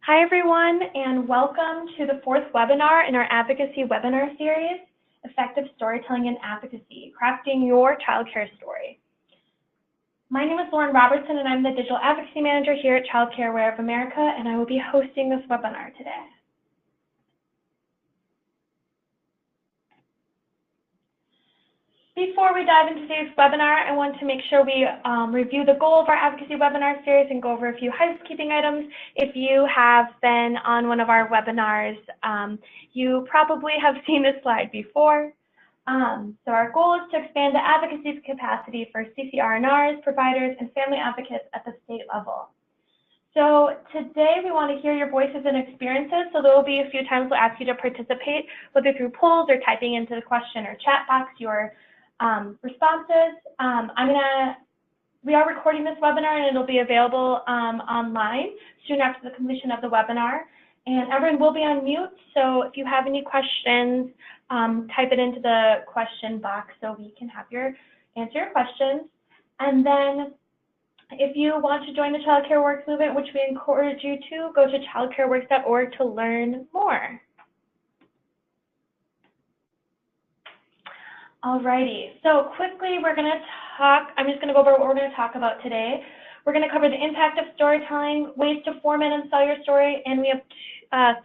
Hi, everyone, and welcome to the fourth webinar in our Advocacy webinar series, Effective Storytelling and Advocacy, Crafting Your Childcare Story. My name is Lauren Robertson, and I'm the Digital Advocacy Manager here at Childcare Aware of America, and I will be hosting this webinar today. Before we dive into today's webinar, I want to make sure we review the goal of our Advocacy webinar series and go over a few housekeeping items. If you have been on one of our webinars, you probably have seen this slide before. So our goal is to expand the advocacy capacity for CCR&Rs, providers, and family advocates at the state level. So today we want to hear your voices and experiences, so there will be a few times we'll ask you to participate, whether through polls or typing into the question or chat box your responses. We are recording this webinar and it'll be available online soon after the completion of the webinar. And everyone will be on mute, so if you have any questions, type it into the question box so we can answer your questions. And then if you want to join the Childcare Works movement, which we encourage you to, go to childcareworks.org to learn more. Alrighty, so quickly I'm just going to go over what we're going to talk about today. We're going to cover the impact of storytelling, ways to format and sell your story, and we have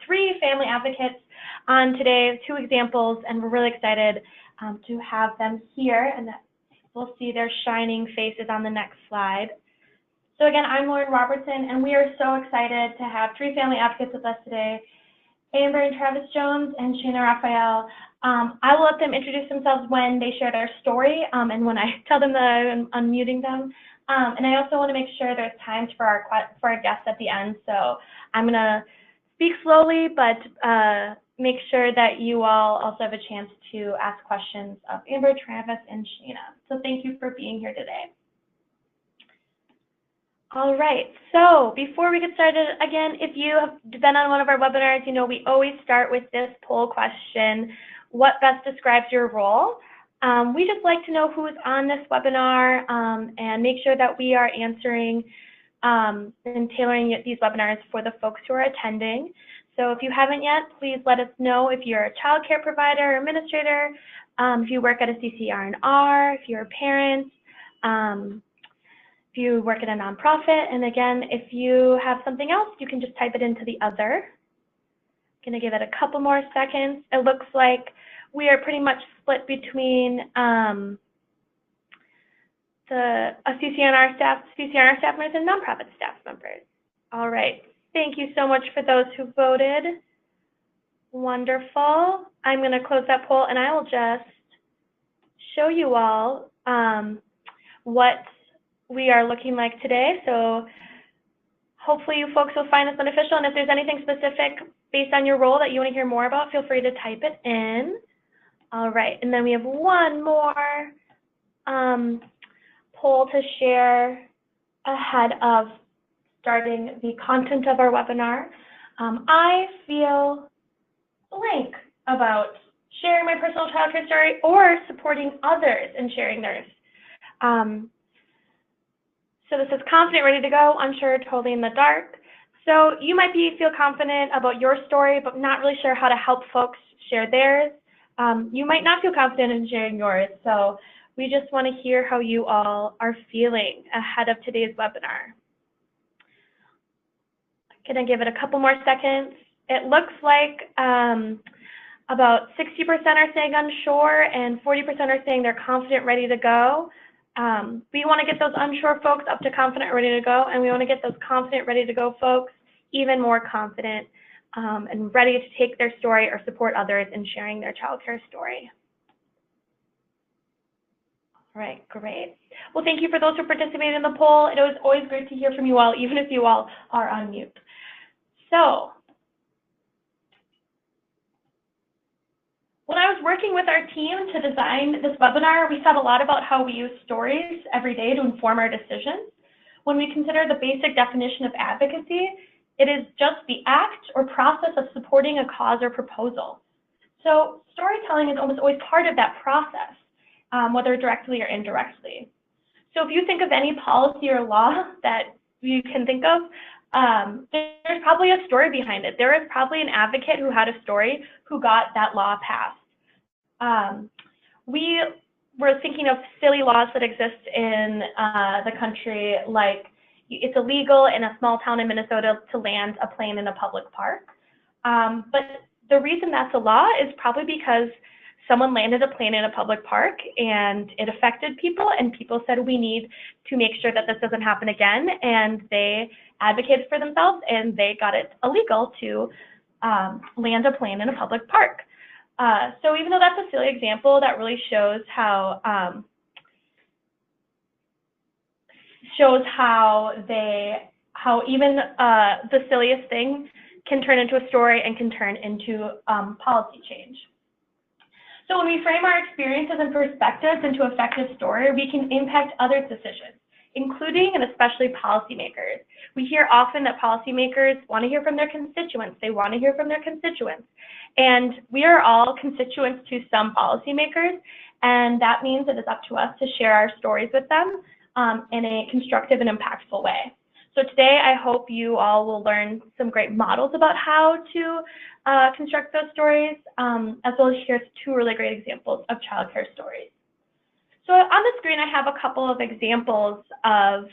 3 family advocates on today, 2 examples, and we're really excited to have them here, and we'll see their shining faces on the next slide. So again, I'm Lauren Robertson, and we are so excited to have 3 family advocates with us today, Amber and Travis Jones and Shayna Raphael. I will let them introduce themselves when they share their story and when I tell them that I'm unmuting them. And I also want to make sure there's time for our guests at the end. So I'm going to speak slowly, but make sure that you all also have a chance to ask questions of Amber, Travis, and Shayna. So thank you for being here today. All right, so before we get started, again, if you have been on one of our webinars, you know we always start with this poll question: what best describes your role? We just like to know who's on this webinar and make sure that we are answering and tailoring these webinars for the folks who are attending. So if you haven't yet, please let us know if you're a child care provider or administrator, if you work at a CCR&R, if you're a parent, if you work at a nonprofit, and again, if you have something else, you can just type it into the other. I'm going to give it a couple more seconds. It looks like we are pretty much split between a CCR&R staff members and nonprofit staff members. All right, thank you so much for those who voted. Wonderful. I'm going to close that poll, and I will just show you all what we are looking like today. So hopefully you folks will find this beneficial, and if there's anything specific based on your role that you want to hear more about, feel free to type it in. All right, and then we have one more poll to share ahead of starting the content of our webinar. I feel blank about sharing my personal childcare story or supporting others in sharing theirs. So this is confident, ready to go, unsure, totally in the dark. So you might feel confident about your story, but not really sure how to help folks share theirs. You might not feel confident in sharing yours. So we just want to hear how you all are feeling ahead of today's webinar. I'm going to give it a couple more seconds. It looks like about 60% are saying unsure and 40% are saying they're confident, ready to go. We want to get those unsure folks up to confident, ready to go, and we want to get those confident, ready to go folks even more confident and ready to take their story or support others in sharing their childcare story. All right, great. Well, thank you for those who participated in the poll. It was always great to hear from you all, even if you all are on mute. So, when I was working with our team to design this webinar, we thought a lot about how we use stories every day to inform our decisions. When we consider the basic definition of advocacy, it is just the act or process of supporting a cause or proposal. So storytelling is almost always part of that process, whether directly or indirectly. So if you think of any policy or law that you can think of, there's probably a story behind it. There is probably an advocate who had a story who got that law passed. We were thinking of silly laws that exist in the country, like it's illegal in a small town in Minnesota to land a plane in a public park. But the reason that's a law is probably because someone landed a plane in a public park and it affected people, and people said we need to make sure that this doesn't happen again, and they advocated for themselves and they got it illegal to land a plane in a public park. So even though that's a silly example, that really shows how even the silliest thing can turn into a story and can turn into policy change. So when we frame our experiences and perspectives into effective story, we can impact others' decisions, including and especially policymakers. We hear often that policymakers want to hear from their constituents. They want to hear from their constituents. And we are all constituents to some policymakers, and that means it is up to us to share our stories with them in a constructive and impactful way. So today, I hope you all will learn some great models about how to construct those stories, as well as hear two really great examples of childcare stories. So on the screen, I have a couple of examples of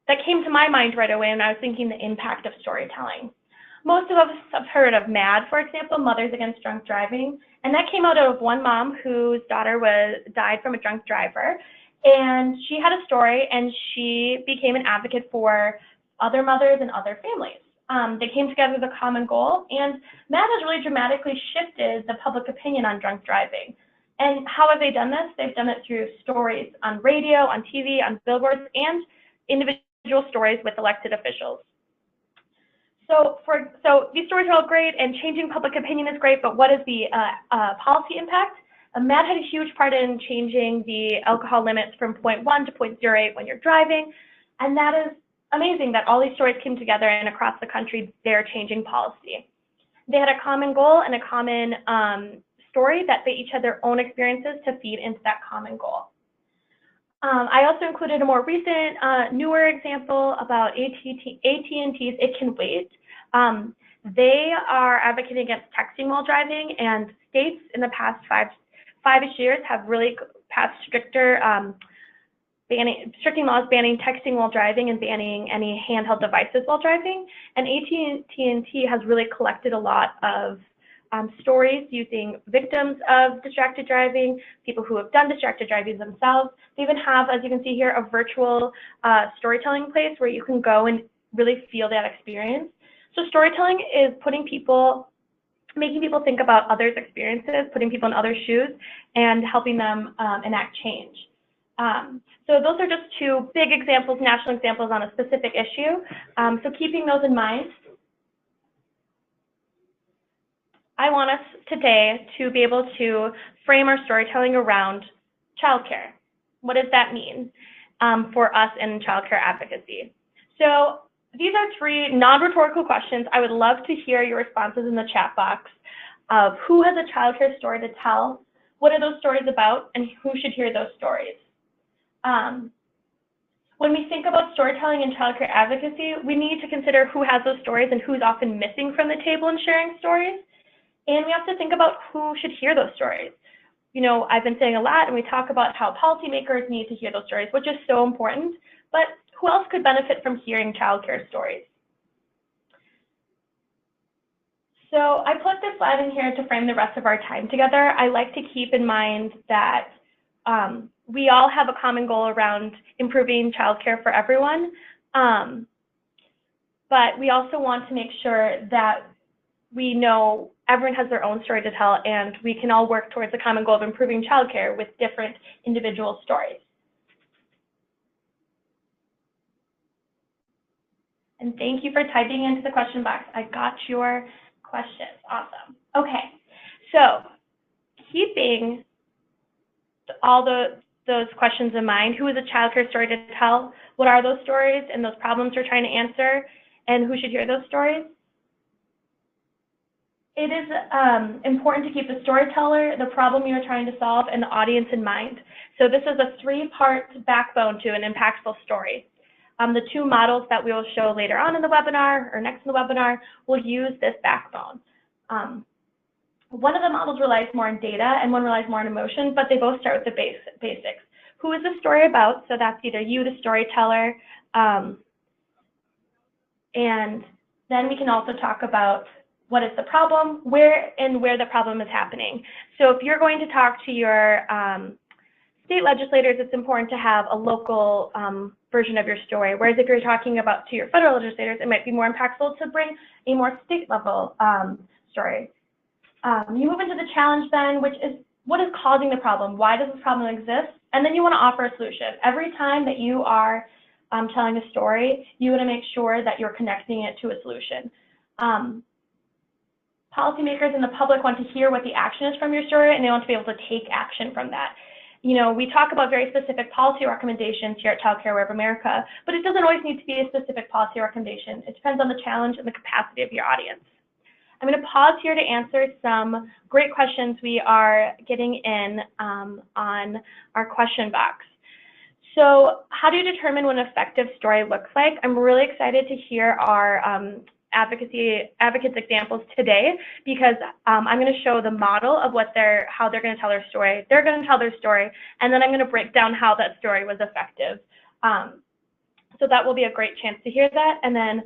that came to my mind right away when I was thinking the impact of storytelling. Most of us have heard of MAD, for example, Mothers Against Drunk Driving, and that came out of one mom whose daughter died from a drunk driver. And she had a story, and she became an advocate for other mothers and other families. They came together with a common goal, and MAD has really dramatically shifted the public opinion on drunk driving. And how have they done this? They've done it through stories on radio, on TV, on billboards, and individual stories with elected officials. So these stories are all great, and changing public opinion is great, but what is the policy impact? MAD had a huge part in changing the alcohol limits from 0.1 to 0.08 when you're driving, and that is amazing that all these stories came together, and across the country they're changing policy. They had a common goal and a common story that they each had their own experiences to feed into that common goal. I also included a more recent, newer example about AT&T's It Can Wait. They are advocating against texting while driving, and states in the past five-ish years have really passed stricter laws banning texting while driving and banning any handheld devices while driving. And AT&T has really collected a lot of stories using victims of distracted driving, people who have done distracted driving themselves. They even have, as you can see here, a virtual storytelling place where you can go and really feel that experience. So storytelling is making people think about others' experiences, putting people in others' shoes, and helping them enact change. So those are just two big examples, national examples on a specific issue. So keeping those in mind, I want us today to be able to frame our storytelling around childcare. What does that mean for us in childcare advocacy? So these are three non-rhetorical questions. I would love to hear your responses in the chat box of who has a childcare story to tell, what are those stories about, and who should hear those stories. When we think about storytelling and childcare advocacy, we need to consider who has those stories and who's often missing from the table in sharing stories. And we have to think about who should hear those stories. You know, I've been saying a lot, and we talk about how policymakers need to hear those stories, which is so important, but who else could benefit from hearing childcare stories? So I put this slide in here to frame the rest of our time together. I like to keep in mind that we all have a common goal around improving childcare for everyone, but we also want to make sure that we know everyone has their own story to tell, and we can all work towards the common goal of improving childcare with different individual stories. And thank you for typing into the question box. I got your questions. Awesome. Okay, so keeping all those questions in mind, who is a childcare story to tell? What are those stories and those problems we're trying to answer? And who should hear those stories? It is important to keep the storyteller, the problem you're trying to solve, and the audience in mind. So this is a three-part backbone to an impactful story. The two models that we will show later on in the webinar or next in the webinar will use this backbone. One of the models relies more on data and one relies more on emotion, but they both start with the basics. Who is the story about? So that's either you, the storyteller, and then we can also talk about what is the problem, where the problem is happening. So if you're going to talk to your state legislators, it's important to have a local version of your story. Whereas if you're talking about to your federal legislators, it might be more impactful to bring a more state level story. You move into the challenge then, which is what is causing the problem? Why does this problem exist? And then you want to offer a solution. Every time that you are telling a story, you want to make sure that you're connecting it to a solution. Policymakers and the public want to hear what the action is from your story, and they want to be able to take action from that. You know, we talk about very specific policy recommendations here at Childcare Wherever America, but it doesn't always need to be a specific policy recommendation. It depends on the challenge and the capacity of your audience. I'm going to pause here to answer some great questions we are getting in on our question box. So how do you determine what an effective story looks like? I'm really excited to hear our advocates examples today, because I'm going to show the model of how they're going to tell their story. They're going to tell their story, and then I'm going to break down how that story was effective. So that will be a great chance to hear that. And then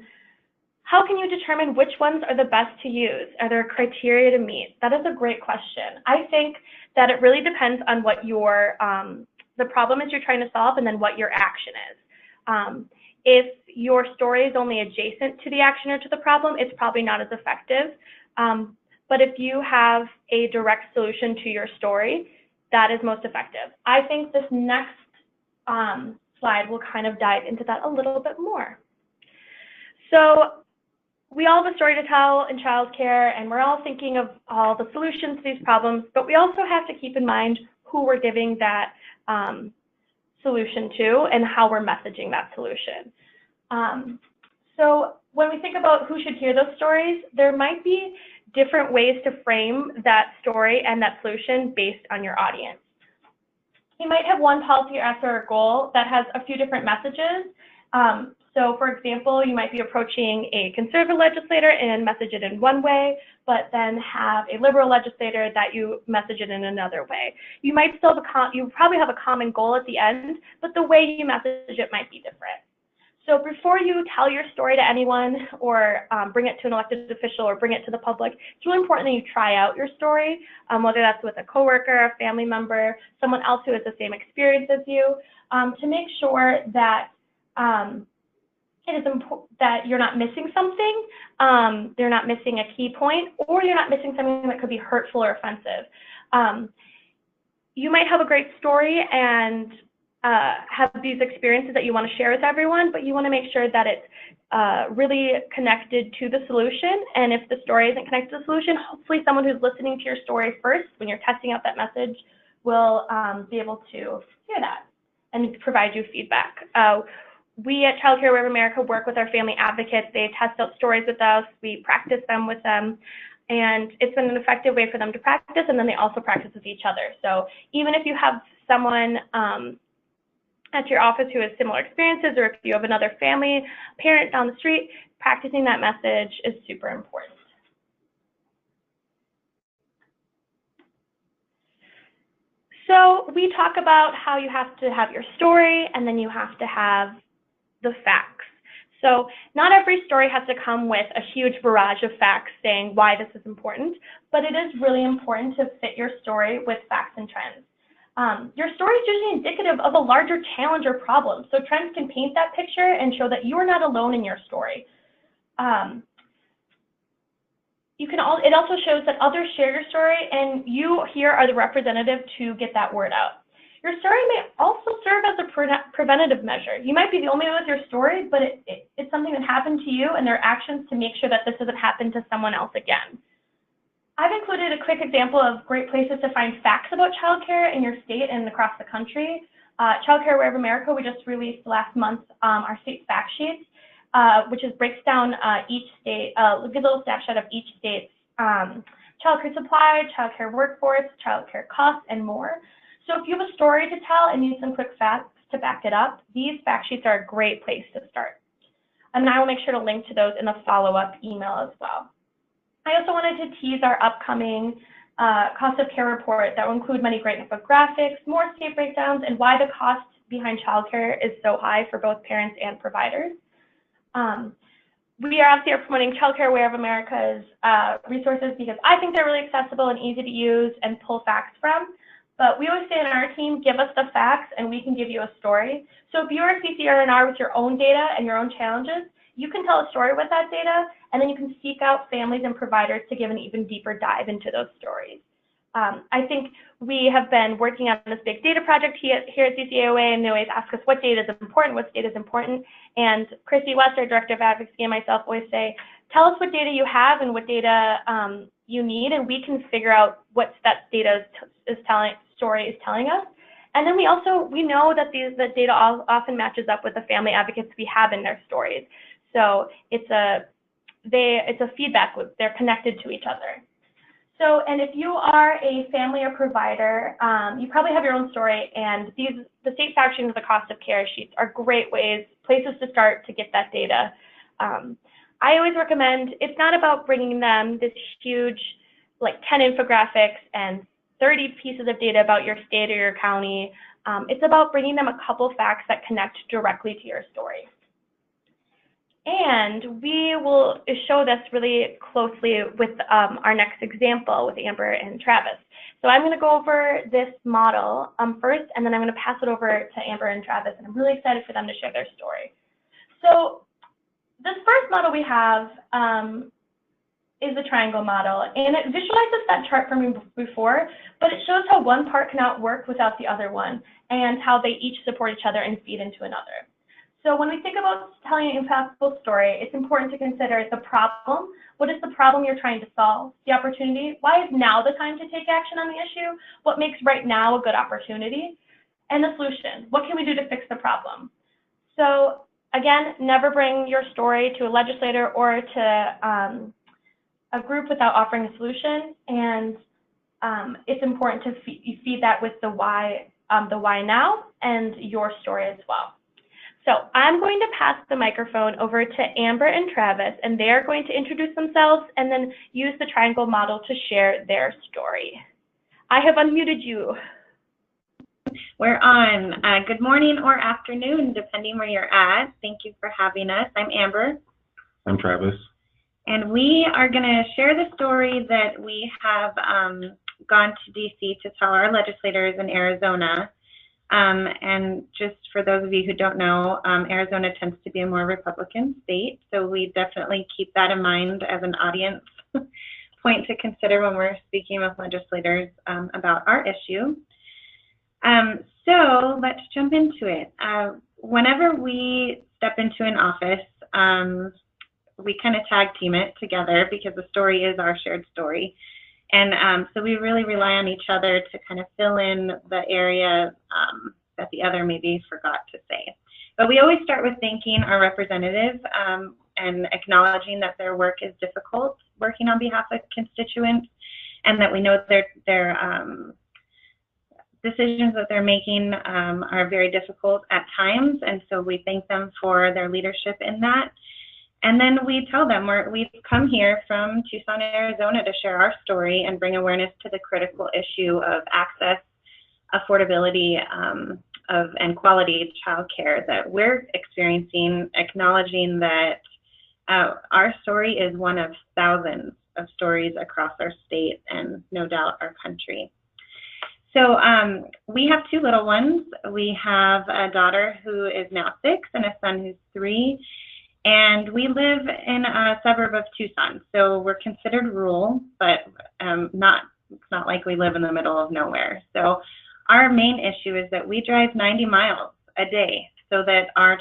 how can you determine which ones are the best to use? Are there criteria to meet? That is a great question. I think that it really depends on what your the problem is you're trying to solve, and then what your action is. If your story is only adjacent to the action or to the problem, it's probably not as effective. But if you have a direct solution to your story, that is most effective. I think this next slide will kind of dive into that a little bit more. So we all have a story to tell in childcare, and we're all thinking of all the solutions to these problems, but we also have to keep in mind who we're giving that solution to and how we're messaging that solution. So when we think about who should hear those stories, there might be different ways to frame that story and that solution based on your audience. You might have one policy or goal that has a few different messages. So for example, you might be approaching a conservative legislator and message it in one way, but then have a liberal legislator that you message it in another way. You might still have you probably have a common goal at the end, but the way you message it might be different. So before you tell your story to anyone, or bring it to an elected official, or bring it to the public, it's really important that you try out your story, whether that's with a coworker, a family member, someone else who has the same experience as you, to make sure that it is important that you're not missing something, you're not missing a key point, or you're not missing something that could be hurtful or offensive. You might have a great story and have these experiences that you want to share with everyone, but you want to make sure that it's really connected to the solution. And if the story isn't connected to the solution, hopefully someone who's listening to your story first, when you're testing out that message, will be able to hear that and provide you feedback. We at Childcare Wherever America work with our family advocates. They test out stories with us. We practice them with them. And it's been an effective way for them to practice, and then they also practice with each other. So even if you have someone at your office who has similar experiences, or if you have another family parent down the street, practicing that message is super important. So we talk about how you have to have your story, and then you have to have the facts. So not every story has to come with a huge barrage of facts saying why this is important, but it is really important to fit your story with facts and trends. Your story is usually indicative of a larger challenge or problem, so trends can paint that picture and show that you are not alone in your story. It also shows that others share your story, and you here are the representative to get that word out. Your story may also serve as a preventative measure. You might be the only one with your story, but it's something that happened to you, and there are actions to make sure that this doesn't happen to someone else again. I've included a quick example of great places to find facts about childcare in your state and across the country. Childcare Wherever America, we just released last month our state fact sheets, which breaks down each state, a little snapshot of each state's childcare supply, childcare workforce, childcare costs, and more. So if you have a story to tell and need some quick facts, to back it up, these fact sheets are a great place to start. And I will make sure to link to those in the follow-up email as well. I also wanted to tease our upcoming cost of care report that will include many great infographics, more state breakdowns, and why the cost behind childcare is so high for both parents and providers. We are obviously promoting Childcare Aware of America's resources because I think they're really accessible and easy to use and pull facts from. But we always say in our team, give us the facts and we can give you a story. So if you're a CCR&R with your own data and your own challenges, you can tell a story with that data, and then you can seek out families and providers to give an even deeper dive into those stories. I think we have been working on this big data project here at CCAOA, and they always ask us what data is important, what data is important. And Chrissy West, our Director of Advocacy, and myself always say, tell us what data you have and what data you need, and we can figure out what that data story is telling us. And then we know that the data often matches up with the family advocates we have in their stories. So it's a feedback loop. They're connected to each other. So, and if you are a family or provider, you probably have your own story, and the state fact sheets and the cost of care sheets are great places to start to get that data. I always recommend, it's not about bringing them this huge, like 10 infographics and 30 pieces of data about your state or your county. It's about bringing them a couple facts that connect directly to your story. And we will show this really closely with our next example with Amber and Travis. So I'm going to go over this model first, and then I'm going to pass it over to Amber and Travis, and I'm really excited for them to share their story. So this first model we have is the triangle model, and it visualizes that chart from before, but it shows how one part cannot work without the other one, and how they each support each other and feed into another. So when we think about telling an impactful story, it's important to consider the problem. What is the problem you're trying to solve? The opportunity. Why is now the time to take action on the issue? What makes right now a good opportunity? And the solution. What can we do to fix the problem? So again, never bring your story to a legislator or to a group without offering a solution. And it's important to feed that with the why now and your story as well. So I'm going to pass the microphone over to Amber and Travis, and they're going to introduce themselves and then use the triangle model to share their story. I have unmuted you. We're on. Good morning or afternoon, depending where you're at. Thank you for having us. I'm Amber. I'm Travis. And we are going to share the story that we have gone to DC to tell our legislators in Arizona. And just for those of you who don't know, Arizona tends to be a more Republican state, so we definitely keep that in mind as an audience point to consider when we're speaking with legislators about our issue. So let's jump into it. Whenever we step into an office, we kind of tag team it together because the story is our shared story. And so we really rely on each other to kind of fill in the area that the other maybe forgot to say. But we always start with thanking our representatives and acknowledging that their work is difficult, working on behalf of constituents, and that we know their decisions that they're making are very difficult at times. And so we thank them for their leadership in that. And then we tell them we've come here from Tucson, Arizona to share our story and bring awareness to the critical issue of access, affordability, and quality childcare that we're experiencing, acknowledging that our story is one of thousands of stories across our state and no doubt our country. So we have two little ones. We have a daughter who is now 6 and a son who's 3. And we live in a suburb of Tucson, so we're considered rural, but it's not like we live in the middle of nowhere. So our main issue is that we drive 90 miles a day so that our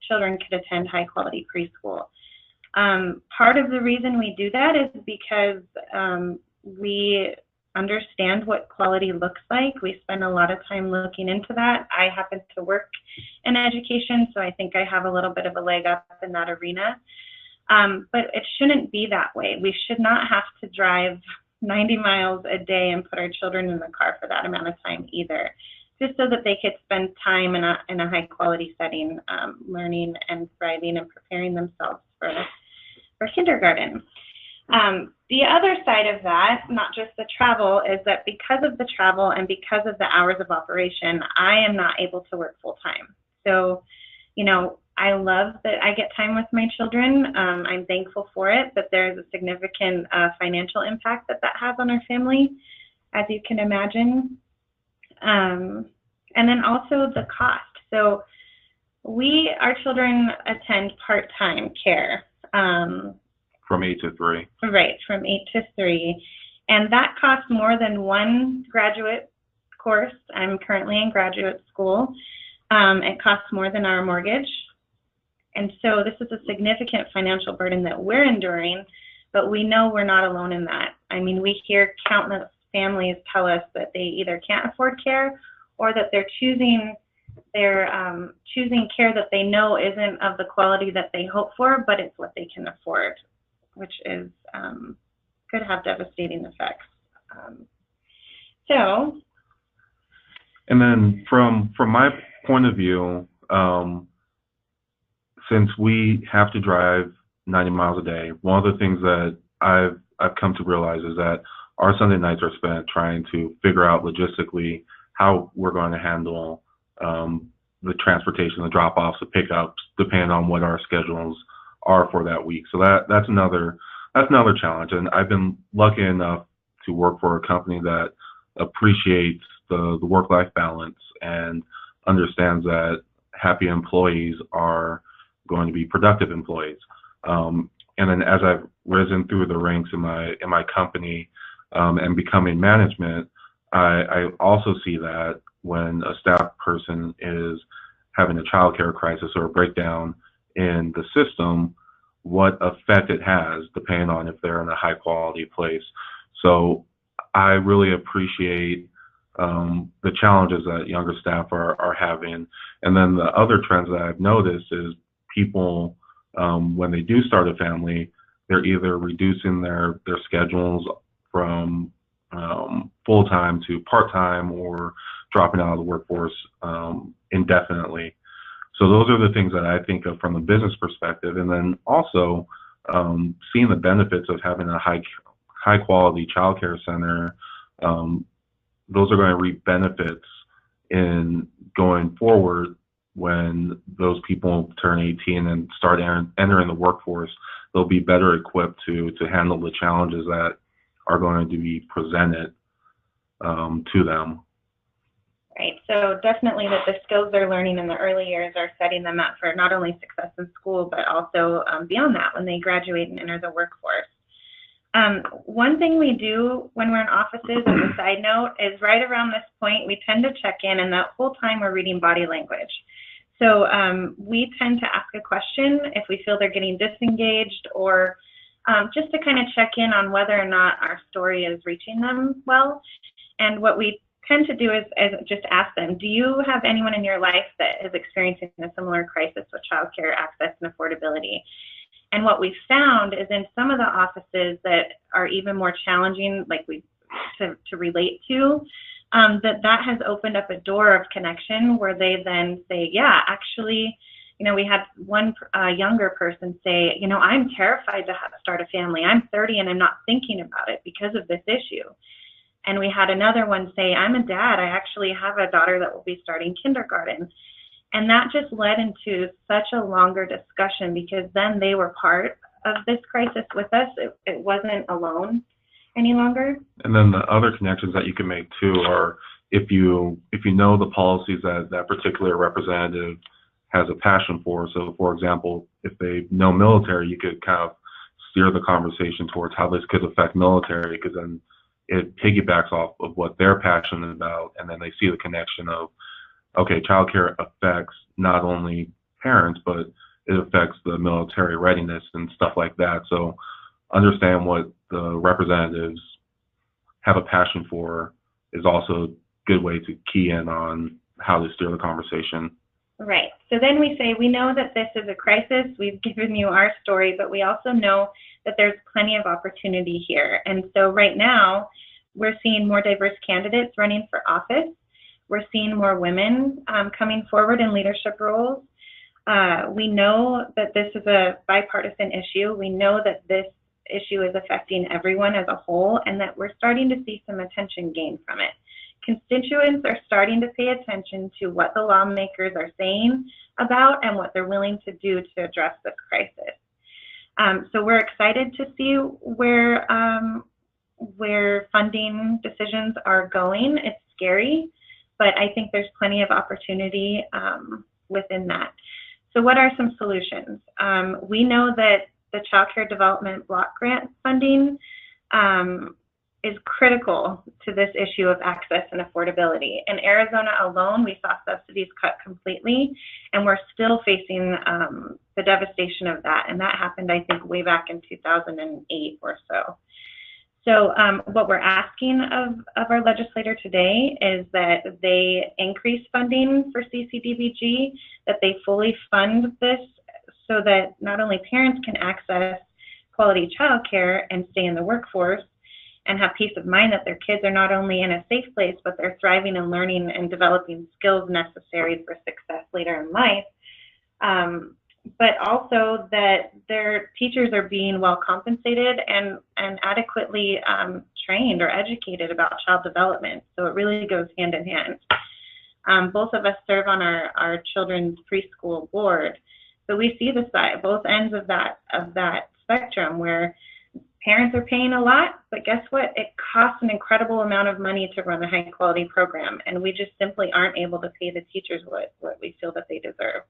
children could attend high-quality preschool. Part of the reason we do that is because we understand what quality looks like. We spend a lot of time looking into that. I happen to work in education, so I think I have a little bit of a leg up in that arena. But it shouldn't be that way. We should not have to drive 90 miles a day and put our children in the car for that amount of time either. just so that they could spend time in a high quality setting, learning and thriving and preparing themselves for kindergarten. The other side of that, not just the travel, is that because of the travel and because of the hours of operation, I am not able to work full time. So, you know, I love that I get time with my children. I'm thankful for it, but there's a significant financial impact that has on our family, as you can imagine. And then also the cost. So our children attend part-time care. From 8 to 3. Right, from 8 to 3. And that costs more than one graduate course. I'm currently in graduate school. It costs more than our mortgage. And so this is a significant financial burden that we're enduring, but we know we're not alone in that. I mean, we hear countless families tell us that they either can't afford care or that they're choosing care that they know isn't of the quality that they hope for, but it's what they can afford, which is could have devastating effects. And then from my point of view, since we have to drive 90 miles a day, one of the things that I've come to realize is that our Sunday nights are spent trying to figure out logistically how we're going to handle the transportation, the drop-offs, the pickups, depending on what our schedules are for that week. So that's another challenge. And I've been lucky enough to work for a company that appreciates the work-life balance and understands that happy employees are going to be productive employees. And then as I've risen through the ranks in my company and becoming management, I also see that when a staff person is having a childcare crisis or a breakdown in the system, what effect it has depending on if they're in a high quality place. So I really appreciate the challenges that younger staff are having. And then the other trends that I've noticed is people, when they do start a family, they're either reducing their schedules from full-time to part-time or dropping out of the workforce indefinitely. So those are the things that I think of from a business perspective. And then also seeing the benefits of having a high quality childcare center, those are going to reap benefits in going forward when those people turn 18 and start entering the workforce. They'll be better equipped to handle the challenges that are going to be presented to them. Right, so definitely that the skills they're learning in the early years are setting them up for not only success in school, but also beyond that when they graduate and enter the workforce. One thing we do when we're in offices, as a side note, is right around this point, we tend to check in, and that whole time we're reading body language. So we tend to ask a question if we feel they're getting disengaged, or just to kind of check in on whether or not our story is reaching them well. And what we tend to do is just ask them, do you have anyone in your life that is experiencing a similar crisis with childcare access and affordability? And what we've found is in some of the offices that are even more challenging, like to relate to, that has opened up a door of connection where they then say, yeah, actually, you know, we had one younger person say, you know, I'm terrified to start a family. I'm 30 and I'm not thinking about it because of this issue. And we had another one say, I'm a dad. I actually have a daughter that will be starting kindergarten. And that just led into such a longer discussion because then they were part of this crisis with us. It wasn't alone any longer. And then the other connections that you can make too are if you know the policies that that particular representative has a passion for. So for example, if they know military, you could kind of steer the conversation towards how this could affect military, because then it piggybacks off of what they're passionate about, and then they see the connection of, okay, childcare affects not only parents, but it affects the military readiness and stuff like that. So understand what the representatives have a passion for is also a good way to key in on how to steer the conversation. Right. So then we say, we know that this is a crisis. We've given you our story, but we also know that there's plenty of opportunity here. And so right now, we're seeing more diverse candidates running for office. We're seeing more women coming forward in leadership roles. We know that this is a bipartisan issue. We know that this issue is affecting everyone as a whole, and that we're starting to see some attention gained from it. Constituents are starting to pay attention to what the lawmakers are saying about and what they're willing to do to address this crisis. So we're excited to see where funding decisions are going. It's scary, but I think there's plenty of opportunity within that. So what are some solutions? We know that the Child Care Development Block Grant funding is critical to this issue of access and affordability. In Arizona alone, we saw subsidies cut completely, and we're still facing the devastation of that. And that happened, I think, way back in 2008 or so. So what we're asking of our legislator today is that they increase funding for CCDBG, that they fully fund this so that not only parents can access quality childcare and stay in the workforce and have peace of mind that their kids are not only in a safe place, but they're thriving and learning and developing skills necessary for success later in life, but also that their teachers are being well compensated and adequately trained or educated about child development. So it really goes hand in hand. Both of us serve on our children's preschool board. So we see the side, both ends of that spectrum, where parents are paying a lot, but guess what? It costs an incredible amount of money to run a high quality program, and we just simply aren't able to pay the teachers what we feel that they deserve.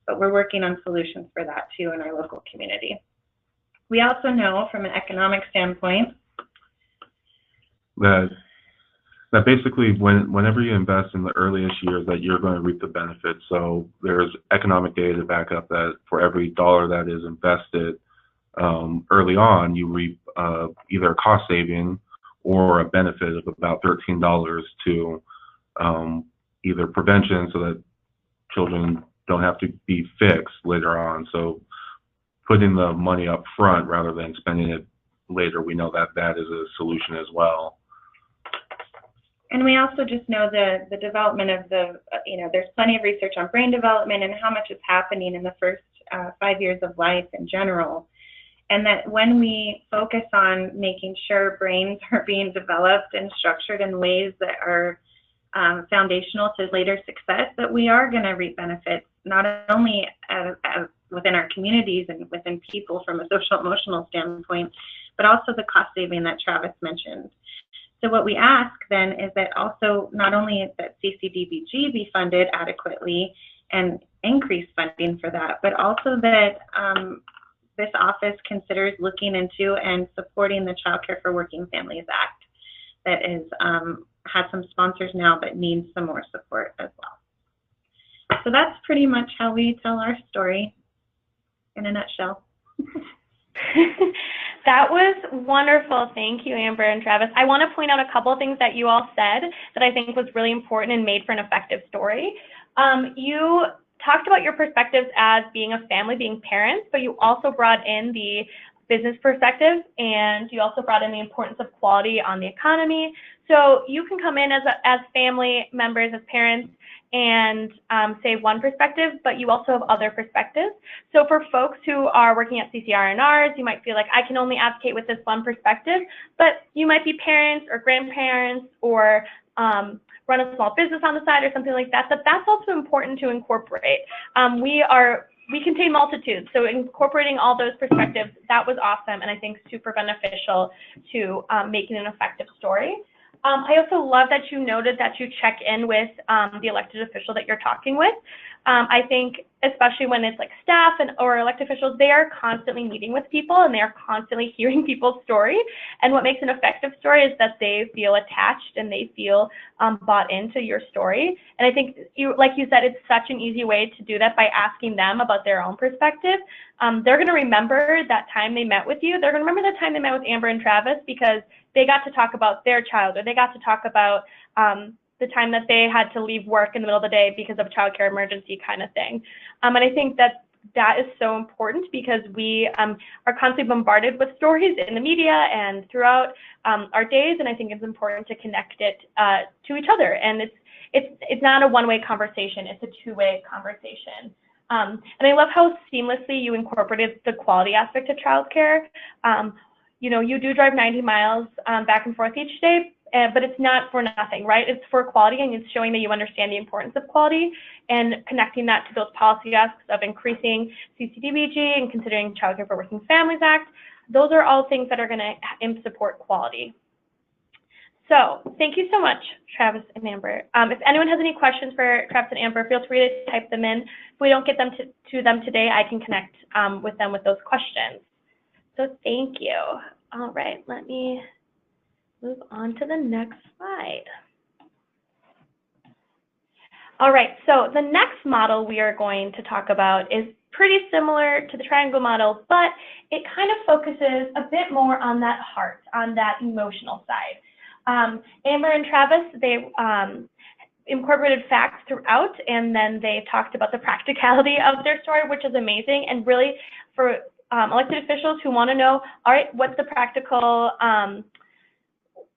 But we're working on solutions for that too in our local community. We also know from an economic standpoint that basically whenever you invest in the earliest years, that you're going to reap the benefits. So there's economic data to back up that for every dollar that is invested early on, you reap either a cost saving or a benefit of about $13 to either prevention, so that children don't have to be fixed later on. So putting the money up front rather than spending it later, we know that that is a solution as well. And we also just know the development of there's plenty of research on brain development and how much is happening in the first 5 years of life in general. And that when we focus on making sure brains are being developed and structured in ways that are foundational to later success, that we are going to reap benefits, not only within our communities and within people from a social emotional standpoint, but also the cost saving that Travis mentioned. So what we ask then is that also not only that CCDBG be funded adequately and increase funding for that, but also that this office considers looking into and supporting the Child Care for Working Families Act that is has some sponsors now but needs some more support as well. So that's pretty much how we tell our story in a nutshell. That was wonderful. Thank you, Amber and Travis. I want to point out a couple of things that you all said that I think was really important and made for an effective story. You talked about your perspectives as being a family, being parents, but you also brought in the business perspective, and you also brought in the importance of quality on the economy. So you can come in as family members, as parents, and say one perspective, but you also have other perspectives. So for folks who are working at CCR&Rs, you might feel like I can only advocate with this one perspective, but you might be parents or grandparents or run a small business on the side or something like that, that's also important to incorporate. We contain multitudes, so incorporating all those perspectives, that was awesome, and I think super beneficial to making an effective story. I also love that you noted that you check in with the elected official that you're talking with. I think especially when it's like staff or elected officials, they are constantly meeting with people and they are constantly hearing people's story. And what makes an effective story is that they feel attached and they feel bought into your story. And I think, like you said, it's such an easy way to do that by asking them about their own perspective. They're going to remember that time they met with you. They're going to remember the time they met with Amber and Travis because they got to talk about their child, or they got to talk about the time that they had to leave work in the middle of the day because of a childcare emergency kind of thing. And I think that that is so important because we are constantly bombarded with stories in the media and throughout our days, and I think it's important to connect it to each other. And it's not a one-way conversation, it's a two-way conversation. And I love how seamlessly you incorporated the quality aspect of childcare. You know, you do drive 90 miles back and forth each day, but it's not for nothing, right? It's for quality, and it's showing that you understand the importance of quality and connecting that to those policy asks of increasing CCDBG and considering Childcare for Working Families Act. Those are all things that are going to support quality. So thank you so much, Travis and Amber. If anyone has any questions for Travis and Amber, feel free to type them in. If we don't get them to them today, I can connect with them with those questions. So thank you. All right, let me move on to the next slide. All right, so the next model we are going to talk about is pretty similar to the triangle model, but it kind of focuses a bit more on that heart, on that emotional side. Amber and Travis, they incorporated facts throughout, and then they talked about the practicality of their story, which is amazing. And really, for elected officials who want to know, all right, what's the practical,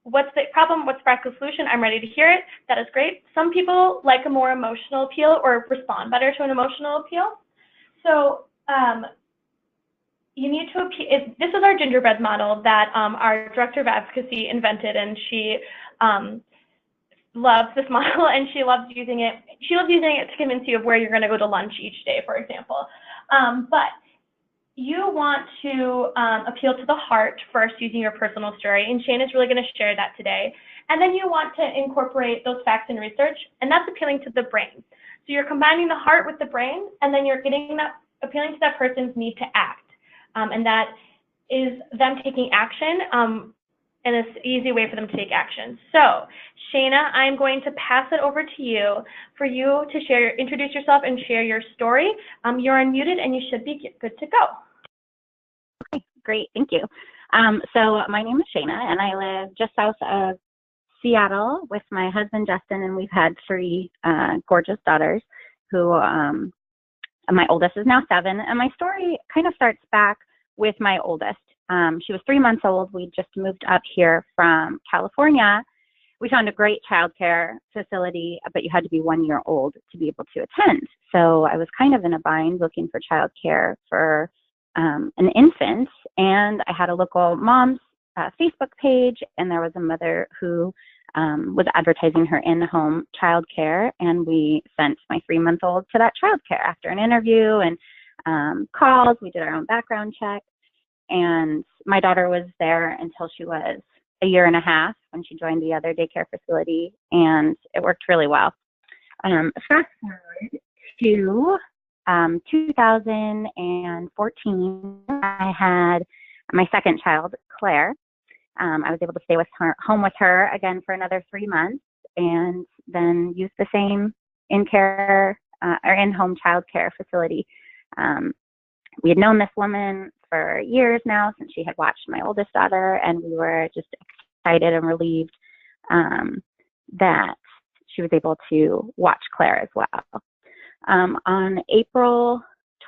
what's the problem, what's the practical solution? I'm ready to hear it. That is great. Some people like a more emotional appeal or respond better to an emotional appeal. So you need to appeal. This is our gingerbread model that our director of advocacy invented, and she loves this model, and she loves using it. She loves using it to convince you of where you're going to go to lunch each day, for example. But you want to appeal to the heart first using your personal story, and Shayna is really going to share that today. And then you want to incorporate those facts and research, and that's appealing to the brain. So you're combining the heart with the brain, and then you're getting that, appealing to that person's need to act. And that is them taking action, and it's an easy way for them to take action. So, Shayna, I'm going to pass it over to you for you to share, introduce yourself and share your story. You're unmuted and you should be good to go. Okay, great, thank you. So my name is Shayna, and I live just south of Seattle with my husband, Justin, and we've had 3 gorgeous daughters who, my oldest is now 7, and my story kind of starts back with my oldest. She was 3 months old. We just moved up here from California. We found a great childcare facility, but you had to be 1 year old to be able to attend. So I was kind of in a bind looking for childcare for an infant, and I had a local mom's Facebook page, and there was a mother who was advertising her in-home childcare, and we sent my 3-month-old to that childcare after an interview and calls. We did our own background check, and my daughter was there until she was 1.5 years when she joined the other daycare facility, and it worked really well. Fast forward to 2014, I had my second child, Claire. I was able to stay home with her again for another 3 months, and then use the same in-home childcare facility. We had known this woman for years now, since she had watched my oldest daughter, and we were just excited and relieved that she was able to watch Claire as well. On April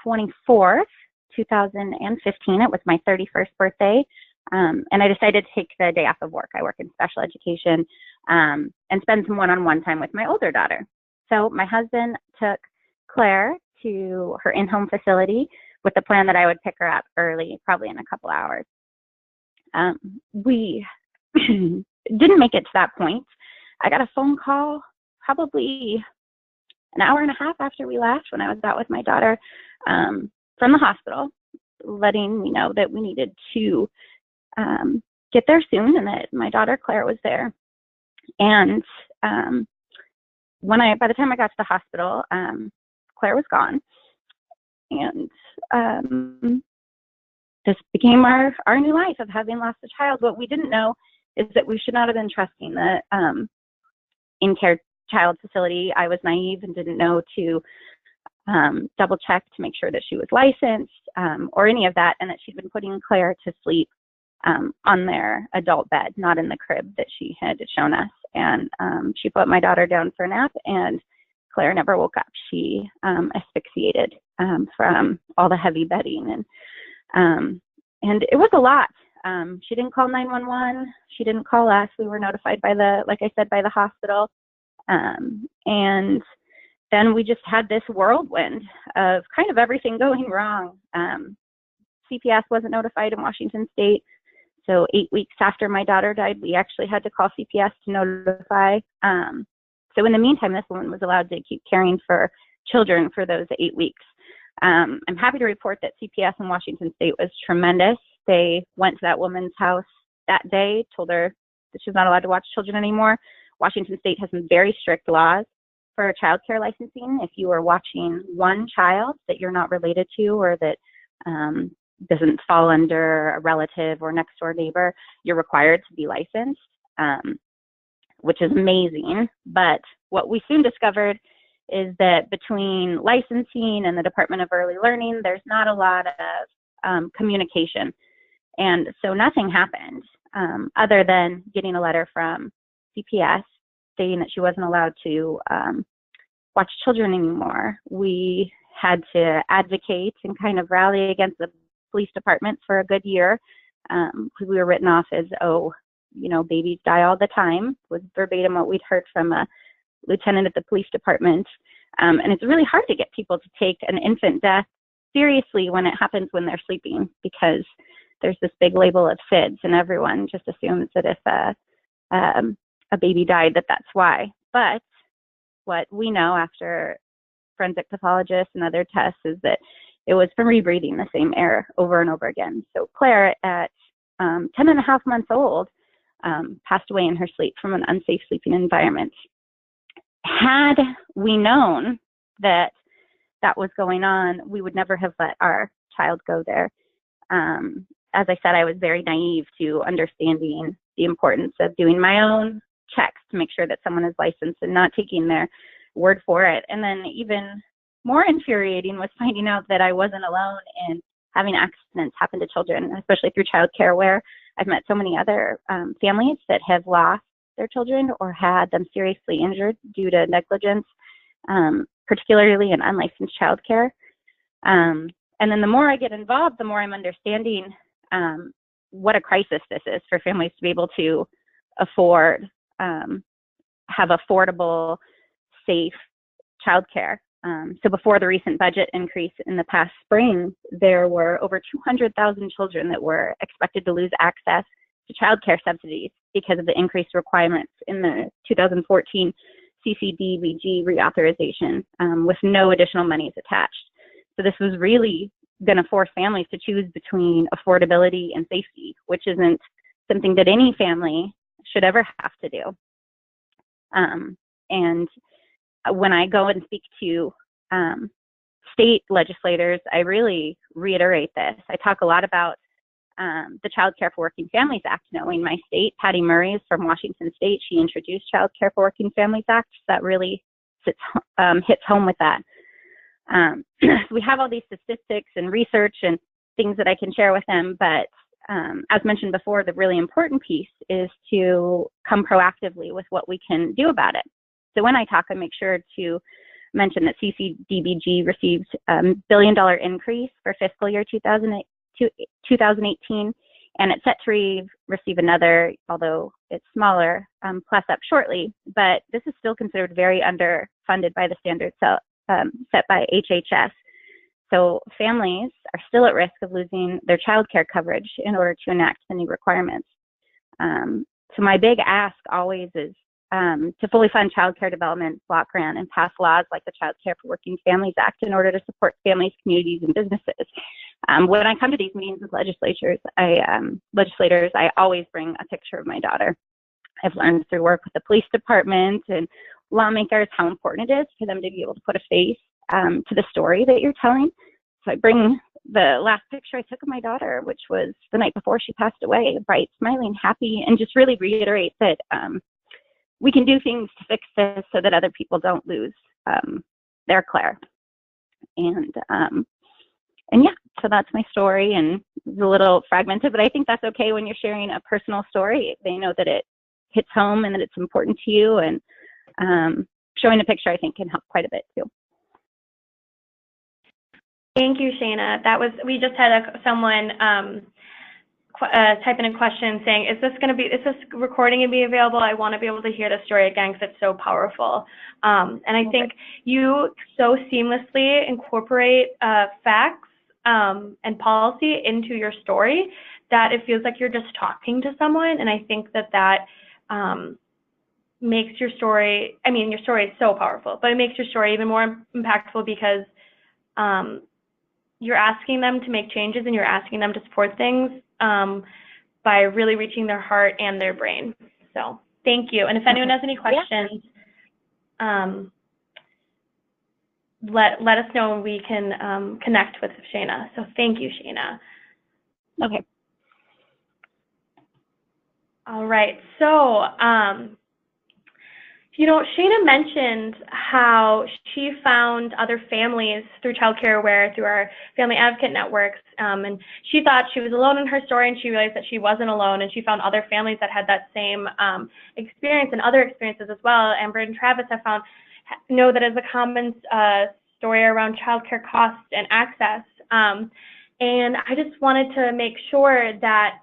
24th, 2015, it was my 31st birthday, and I decided to take the day off of work. I work in special education, and spend some one-on-one time with my older daughter. So my husband took Claire to her in-home facility with the plan that I would pick her up early, probably in a couple hours. We didn't make it to that point. I got a phone call probably an hour and a half after we left, when I was out with my daughter, from the hospital, letting me know that we needed to get there soon, and that my daughter Claire was there. And by the time I got to the hospital, Claire was gone, and this became our new life of having lost a child. What we didn't know is that we should not have been trusting the in-care child facility. I was naive and didn't know to double check to make sure that she was licensed, or any of that, and that she'd been putting Claire to sleep on their adult bed, not in the crib that she had shown us. And she put my daughter down for a nap, and Claire never woke up. She asphyxiated from all the heavy bedding, and it was a lot. She didn't call 911. She didn't call us. We were notified by like I said, by the hospital. And then we just had this whirlwind of kind of everything going wrong. CPS wasn't notified in Washington State. So 8 weeks after my daughter died, we actually had to call CPS to notify. So in the meantime, this woman was allowed to keep caring for children for those 8 weeks. I'm happy to report that CPS in Washington State was tremendous. They went to that woman's house that day, told her that she was not allowed to watch children anymore. Washington State has some very strict laws for childcare licensing. If you are watching one child that you're not related to or that doesn't fall under a relative or next door neighbor, you're required to be licensed, which is amazing. But what we soon discovered is that between licensing and the Department of Early Learning, there's not a lot of communication. And so nothing happened other than getting a letter from CPS stating that she wasn't allowed to watch children anymore. We had to advocate and kind of rally against the police department for a good year because we were written off as, babies die all the time, was verbatim what we'd heard from a lieutenant at the police department. And it's really hard to get people to take an infant death seriously when it happens when they're sleeping, because there's this big label of SIDS and everyone just assumes that if a baby died, that's why. But what we know after forensic pathologists and other tests is that it was from rebreathing the same air over and over again. So Claire, at 10 and a half months old, passed away in her sleep from an unsafe sleeping environment. Had we known that that was going on, we would never have let our child go there. As I said, I was very naive to understanding the importance of doing my own checks to make sure that someone is licensed and not taking their word for it. And then even more infuriating was finding out that I wasn't alone in having accidents happen to children, especially through childcare, where I've met so many other families that have lost their children or had them seriously injured due to negligence, particularly in unlicensed childcare. And then the more I get involved, the more I'm understanding what a crisis this is for families to be able to afford, have affordable, safe childcare. So before the recent budget increase in the past spring, there were over 200,000 children that were expected to lose access to childcare subsidies because of the increased requirements in the 2014 CCDBG reauthorization with no additional monies attached. So this was really going to force families to choose between affordability and safety, which isn't something that any family should ever have to do. And when I go and speak to state legislators, I really reiterate this. I talk a lot about the Child Care for Working Families Act. Knowing my state, Patty Murray is from Washington State. She introduced Child Care for Working Families Act. So that really hits home with that. So we have all these statistics and research and things that I can share with them, but as mentioned before, the really important piece is to come proactively with what we can do about it. So when I talk, I make sure to mention that CCDBG received a $1 billion increase for fiscal year 2018, and it's set to receive another, although it's smaller, plus up shortly. But this is still considered very underfunded by the standards set by HHS. So families are still at risk of losing their child care coverage in order to enact the new requirements. So my big ask always is to fully fund child care development, block grant, and pass laws like the Child Care for Working Families Act in order to support families, communities, and businesses. When I come to these meetings with legislators, I always bring a picture of my daughter. I've learned through work with the police department and lawmakers how important it is for them to be able to put a face to the story that you're telling. So I bring the last picture I took of my daughter, which was the night before she passed away, bright, smiling, happy, and just really reiterate that we can do things to fix this so that other people don't lose their Claire. And yeah, so that's my story, and it's a little fragmented, but I think that's okay when you're sharing a personal story. They know that it hits home and that it's important to you. And showing a picture, I think, can help quite a bit too. Thank you, Shayna. We just had someone type in a question saying, is this recording going to be available? I want to be able to hear the story again because it's so powerful. And I think you so seamlessly incorporate facts and policy into your story that it feels like you're just talking to someone. And I think that makes your story, your story is so powerful, but it makes your story even more impactful because you're asking them to make changes and you're asking them to support things by really reaching their heart and their brain. So thank you. And if anyone has any questions, let us know and we can connect with Shayna. So thank you, Shayna. Okay. All right. So, Shayna mentioned how she found other families through Childcare&R, through our family advocate networks, and she thought she was alone in her story, and she realized that she wasn't alone, and she found other families that had that same experience and other experiences as well. Amber and Travis know that is a common story around childcare costs and access, and I just wanted to make sure that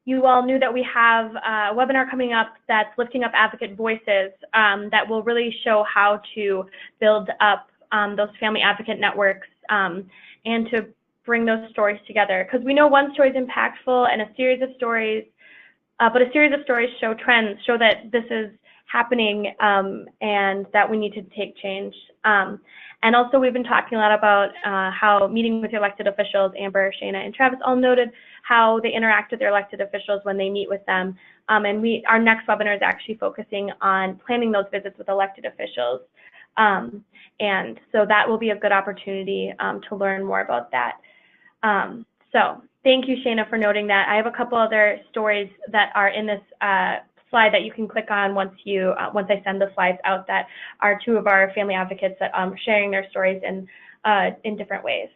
you all knew that we have a webinar coming up that's lifting up advocate voices that will really show how to build up those family advocate networks and to bring those stories together. Because we know one story is impactful and a series of stories, but a series of stories show trends, show that this is happening and that we need to take change. And also we've been talking a lot about how meeting with your elected officials, Amber, Shayna, and Travis all noted how they interact with their elected officials when they meet with them. And our next webinar is actually focusing on planning those visits with elected officials. And so that will be a good opportunity to learn more about that. So thank you, Shayna, for noting that. I have a couple other stories that are in this slide that you can click on once I send the slides out, that are two of our family advocates that are sharing their stories in different ways.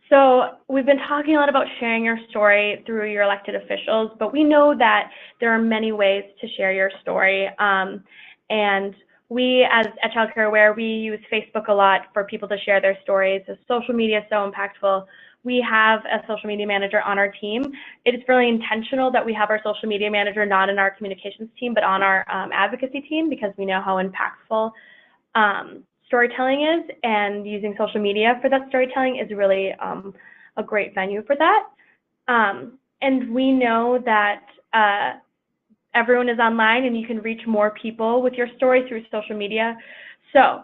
So we've been talking a lot about sharing your story through your elected officials, but we know that there are many ways to share your story. And we, at Childcare&R, we use Facebook a lot for people to share their stories. So social media is so impactful. We have a social media manager on our team. It is really intentional that we have our social media manager not in our communications team, but on our advocacy team, because we know how impactful storytelling is, and using social media for that storytelling is really a great venue for that. And we know that everyone is online and you can reach more people with your story through social media. So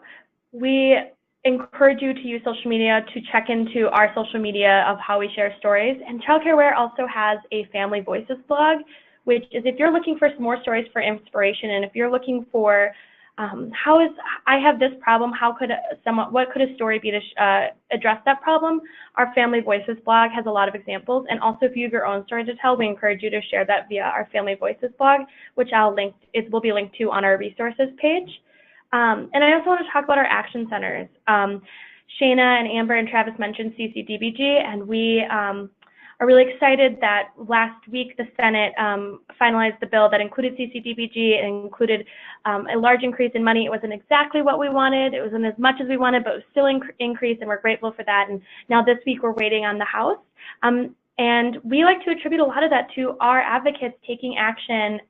we encourage you to use social media to check into our social media of how we share stories. And Childcare&R also has a Family Voices blog, which is if you're looking for some more stories for inspiration, and if you're looking for I have this problem, what could a story be to address that problem? Our Family Voices blog has a lot of examples, and also if you have your own story to tell, we encourage you to share that via our Family Voices blog, which will be linked to on our resources page. And I also want to talk about our action centers. Shayna and Amber and Travis mentioned CCDBG, and we are really excited that last week the Senate finalized the bill that included CCDBG and included a large increase in money. It wasn't exactly what we wanted. It wasn't as much as we wanted, but it was still increased, and we're grateful for that. And now this week we're waiting on the House. And we like to attribute a lot of that to our advocates taking action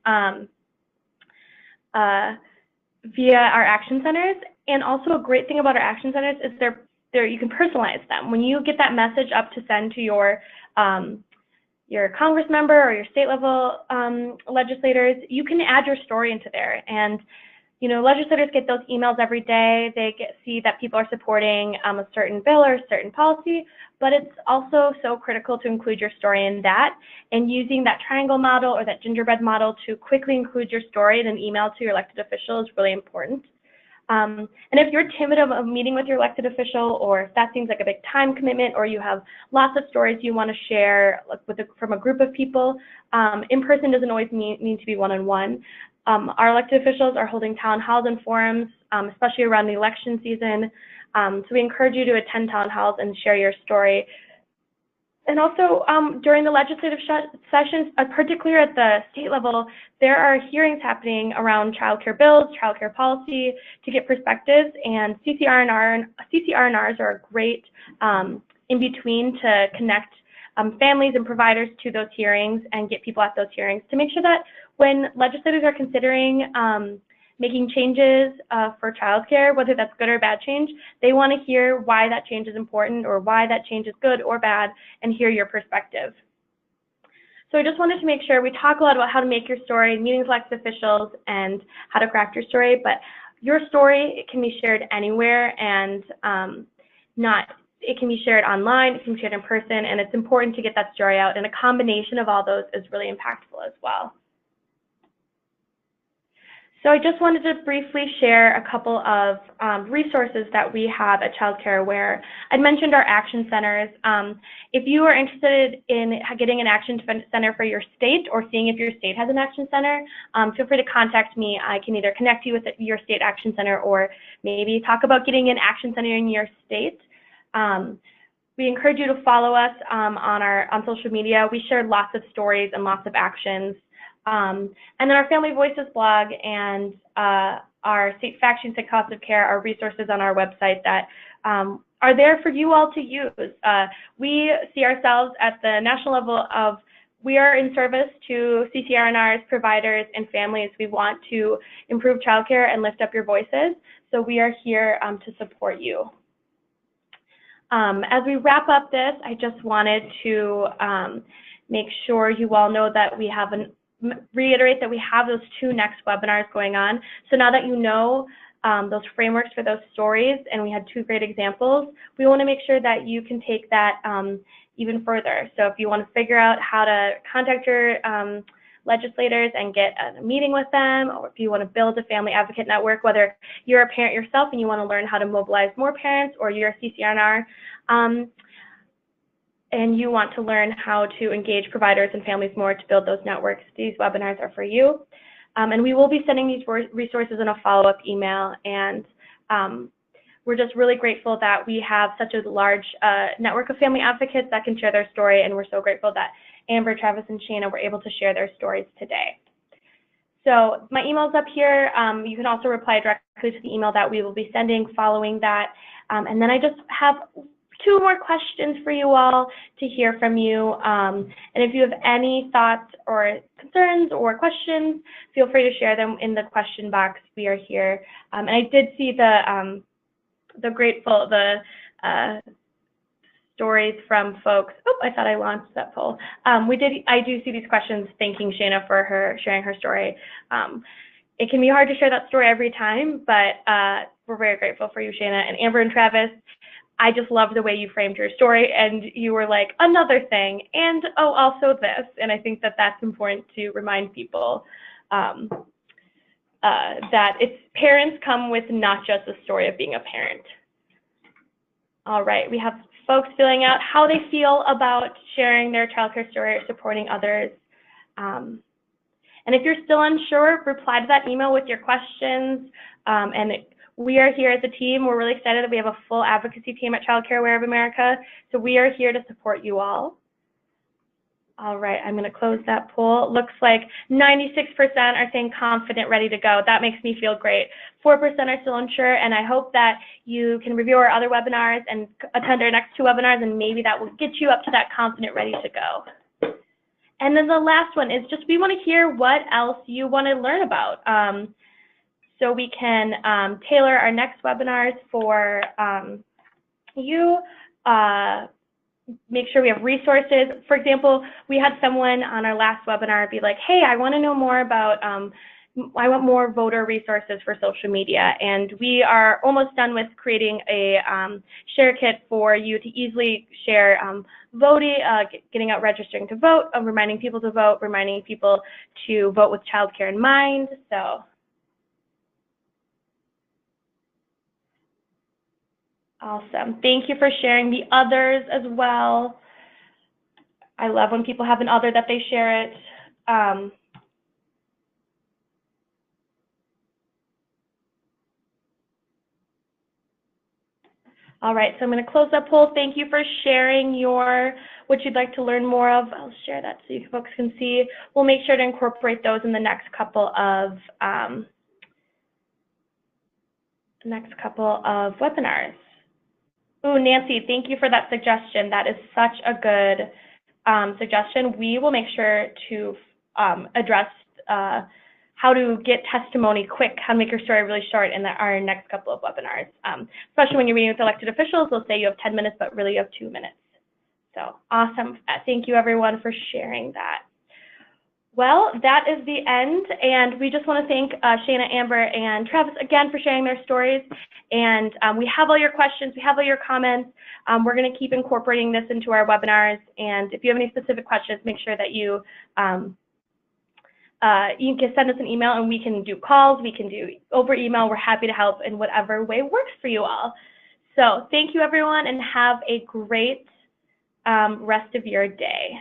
via our action centers. And also a great thing about our action centers is you can personalize them. When you get that message up to send to your Congress member or your state level legislators, you can add your story into there. And legislators get those emails every day. They see that people are supporting a certain bill or a certain policy, but it's also so critical to include your story in that. And using that triangle model or that gingerbread model to quickly include your story in an email to your elected official is really important. And if you're timid of meeting with your elected official, or if that seems like a big time commitment, or you have lots of stories you want to share from a group of people, in person doesn't always need to be one-on-one. Our elected officials are holding town halls and forums, especially around the election season. So we encourage you to attend town halls and share your story. And also during the legislative sessions, particularly at the state level, there are hearings happening around childcare bills, childcare policy to get perspectives, and CCR&Rs are a great in between to connect families and providers to those hearings and get people at those hearings to make sure that when legislators are considering making changes for childcare, whether that's good or bad change, they want to hear why that change is important or why that change is good or bad and hear your perspective. So I just wanted to make sure we talk a lot about how to make your story, meetings with elected officials, and how to craft your story, but your story, it can be shared anywhere and it can be shared online, it can be shared in person, and it's important to get that story out, and a combination of all those is really impactful as well. So I just wanted to briefly share a couple of resources that we have at Childcare Aware. I'd mentioned our action centers. If you are interested in getting an action center for your state or seeing if your state has an action center, feel free to contact me. I can either connect you with your state action center or maybe talk about getting an action center in your state. We encourage you to follow us on social media. We share lots of stories and lots of actions. And then our Family Voices blog and our state fact sheets and cost of care are resources on our website that are there for you all to use. We see ourselves at the national level of we are in service to CCR&Rs, providers, and families. We want to improve childcare and lift up your voices, so we are here to support you. As we wrap up this, I just wanted to make sure you all know that we have reiterate that we have those 2 next webinars going on. So now that you know those frameworks for those stories, and we had 2 great examples, we want to make sure that you can take that even further. So if you want to figure out how to contact your legislators and get a meeting with them, or if you want to build a family advocate network, whether you're a parent yourself and you want to learn how to mobilize more parents, or you're a CCR&R, and you want to learn how to engage providers and families more to build those networks, these webinars are for you. And we will be sending these resources in a follow-up email. And we're just really grateful that we have such a large network of family advocates that can share their story. And we're so grateful that Amber, Travis, and Shayna were able to share their stories today. So my email's up here. You can also reply directly to the email that we will be sending following that. And then I just have 2 more questions for you all to hear from you. And if you have any thoughts or concerns or questions, feel free to share them in the question box. We are here. And I did see the stories from folks. Oh, I thought I launched that poll. I do see these questions thanking Shayna for her sharing her story. It can be hard to share that story every time, but we're very grateful for you, Shayna. And Amber and Travis, I just love the way you framed your story, and you were like, another thing, and oh, also this. And I think that that's important to remind people that parents come with not just the story of being a parent. All right, we have folks filling out how they feel about sharing their childcare story or supporting others. And if you're still unsure, reply to that email with your questions. We are here as a team. We're really excited that we have a full advocacy team at Childcare Aware of America. So we are here to support you all. All right, I'm going to close that poll. Looks like 96% are saying confident, ready to go. That makes me feel great. 4% are still unsure, and I hope that you can review our other webinars and attend our next 2 webinars, and maybe that will get you up to that confident, ready to go. And then the last one is just we want to hear what else you want to learn about. So we can tailor our next webinars for you. Make sure we have resources. For example, we had someone on our last webinar be like, hey, I want to know more about, I want more voter resources for social media. And we are almost done with creating a share kit for you to easily share voting, getting out registering to vote, reminding people to vote, reminding people to vote with childcare in mind. So. Awesome. Thank you for sharing the others as well. I love when people have an other that they share it. All right, so I'm going to close that poll. Thank you for sharing what you'd like to learn more of. I'll share that so you folks can see. We'll make sure to incorporate those in the next couple of webinars. Ooh, Nancy, thank you for that suggestion. That is such a good suggestion. We will make sure to address how to get testimony quick, how to make your story really short in our next couple of webinars. Especially when you're meeting with elected officials, they'll say you have 10 minutes, but really you have 2 minutes. So awesome. Thank you everyone for sharing that. Well, that is the end, and we just want to thank Shayna, Amber, and Travis again for sharing their stories. And we have all your questions, we have all your comments. We're going to keep incorporating this into our webinars, and if you have any specific questions, make sure that you can send us an email, and we can do calls, we can do over email. We're happy to help in whatever way works for you all. So thank you everyone, and have a great rest of your day.